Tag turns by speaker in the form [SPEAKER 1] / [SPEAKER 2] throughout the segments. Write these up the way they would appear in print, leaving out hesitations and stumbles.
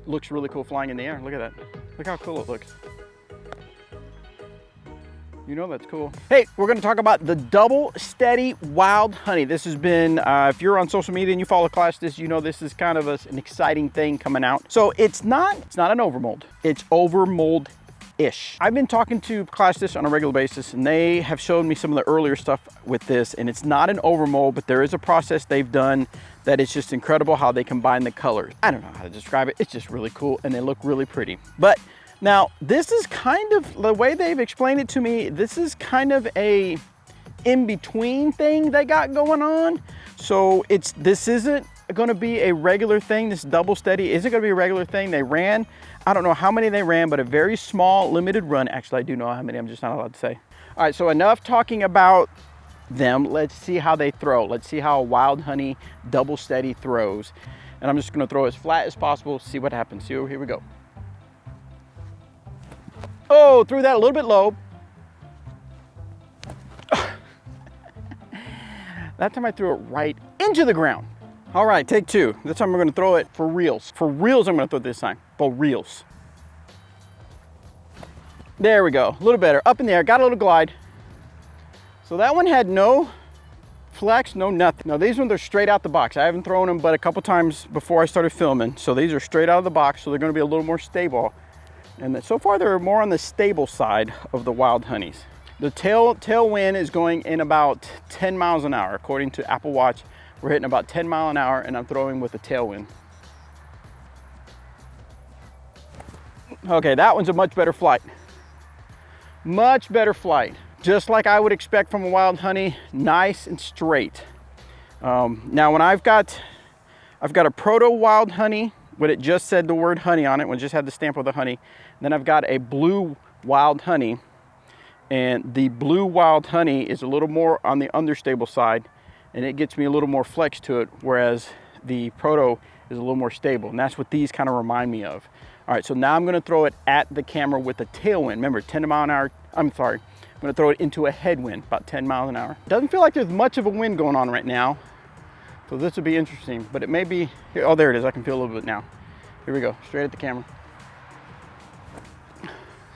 [SPEAKER 1] looks really cool flying in the air. Look at that. Look how cool it looks. You know that's cool. Hey, we're gonna talk about the Double Steady Wild Honey. This has been, if you're on social media and you follow Clashdisc, you know this is kind of an exciting thing coming out. So it's not an overmold. It's overmold-ish. I've been talking to Clashdisc on a regular basis, and they have showed me some of the earlier stuff with this, and it's not an overmold, but there is a process they've done that is just incredible how they combine the colors. I don't know how to describe it. It's just really cool, and they look really pretty. But now, this is kind of, the way they've explained it to me, this is kind of a in-between thing they got going on. So this isn't gonna be a regular thing. This Double Steady isn't gonna be a regular thing. They ran, I don't know how many they ran, but a very small, limited run. Actually, I do know how many, I'm just not allowed to say. All right, so enough talking about them. Let's see how they throw. Let's see how a Wild Honey Double Steady throws. And I'm just gonna throw as flat as possible, see what happens. So here we go. Oh, threw that a little bit low. That time I threw it right into the ground. All right, take two. This time we're gonna throw it for reals. For reals, I'm gonna throw it this time. For reals. There we go, a little better. Up in the air, got a little glide. So that one had no flex, no nothing. Now these ones are straight out the box. I haven't thrown them but a couple times before I started filming. So these are straight out of the box, so they're gonna be a little more stable. And so far they're more on the stable side of the Wild Honeys. The tailwind is going in about 10 miles an hour. According to Apple Watch, we're hitting about 10 miles an hour, and I'm throwing with a tailwind. Okay, that one's a much better flight. Much better flight. Just like I would expect from a Wild Honey, nice and straight. Now when I've got a Proto Wild Honey, when it just said the word honey on it, when it just had the stamp of the honey. Then I've got a Blue Wild Honey, and the Blue Wild Honey is a little more on the understable side, and it gets me a little more flex to it, whereas the Proto is a little more stable, and that's what these kind of remind me of. All right, so now I'm gonna throw it at the camera with a tailwind. Remember, 10 mile an hour, I'm gonna throw it into a headwind, about 10 miles an hour. Doesn't feel like there's much of a wind going on right now, so this would be interesting, but it may be, oh, there it is, I can feel a little bit now. Here we go, straight at the camera.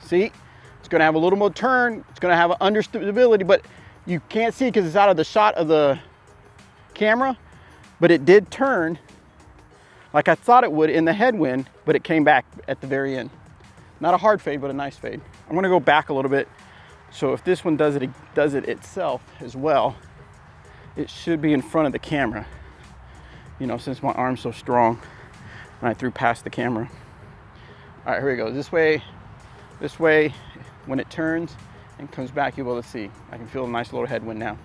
[SPEAKER 1] See, it's gonna have a little more turn, it's gonna have an understability, but you can't see because it's out of the shot of the camera, but it did turn like I thought it would in the headwind, but it came back at the very end. Not a hard fade, but a nice fade. I'm gonna go back a little bit, so if this one does it itself as well, it should be in front of the camera. You know, since my arm's so strong, and I threw past the camera. All right, here we go. This way, when it turns and comes back, you'll be able to see. I can feel a nice little headwind now.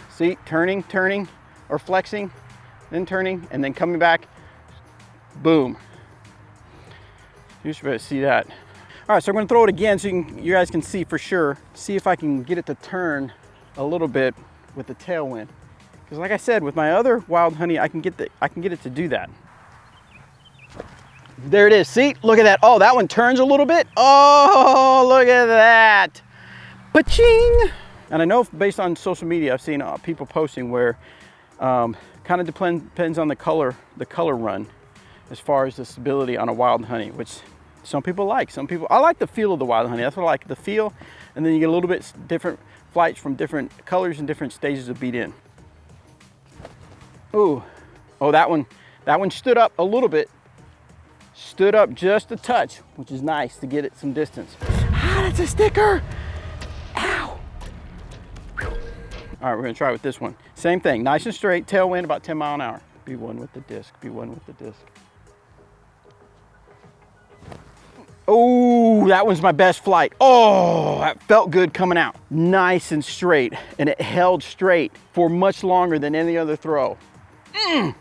[SPEAKER 1] See, turning, or flexing, then turning, and then coming back, boom. You should be able to see that. All right, so I'm gonna throw it again so you guys can see for sure. See if I can get it to turn a little bit with the tailwind. Because like I said, with my other Wild Honey, I can get it to do that. There it is, see, look at that. Oh, that one turns a little bit. Oh, look at that. Ba-ching. And I know based on social media, I've seen people posting where kind of depends on the color run as far as the stability on a Wild Honey, which some people like. I like the feel of the Wild Honey. That's what I like, the feel. And then you get a little bit different flights from different colors and different stages of beat in. Ooh, oh, that one stood up a little bit. Stood up just a touch, which is nice to get it some distance. Ah, that's a sticker. Ow. All right, we're gonna try with this one. Same thing, nice and straight, tailwind about 10 mile an hour. Be one with the disc, be one with the disc. Oh, that one's my best flight. Oh, that felt good coming out. Nice and straight, and it held straight for much longer than any other throw. I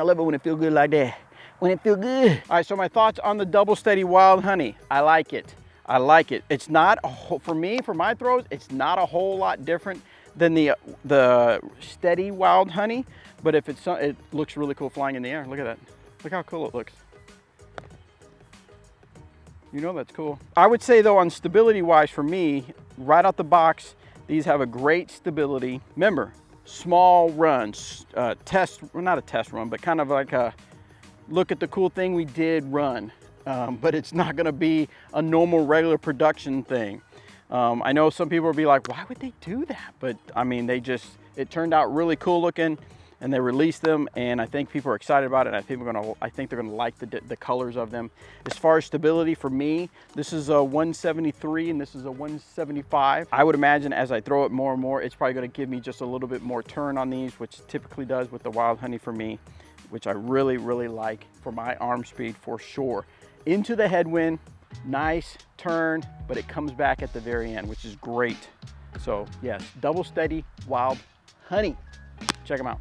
[SPEAKER 1] love it when it feels good like that. When it feels good. All right, so my thoughts on the Double Steady Wild Honey. I like it. I like it. It's not, for me, for my throws, it's not a whole lot different than the Steady Wild Honey, but if it looks really cool flying in the air. Look at that. Look how cool it looks. You know that's cool. I would say though, on stability wise for me, right out the box, these have a great stability. Remember, small runs, test, well, not a test run, but kind of like a look at the cool thing we did run. But it's not gonna be a normal regular production thing. I know some people will be like, why would they do that? But I mean, it turned out really cool looking, and they released them, and I think people are excited about it. And I think they're gonna like the colors of them. As far as stability for me, this is a 173 and this is a 175. I would imagine as I throw it more and more, it's probably gonna give me just a little bit more turn on these, which typically does with the Wild Honey for me, which I really, really like for my arm speed for sure. Into the headwind, nice turn, but it comes back at the very end, which is great. So yes, Double Steady Wild Honey. Check them out.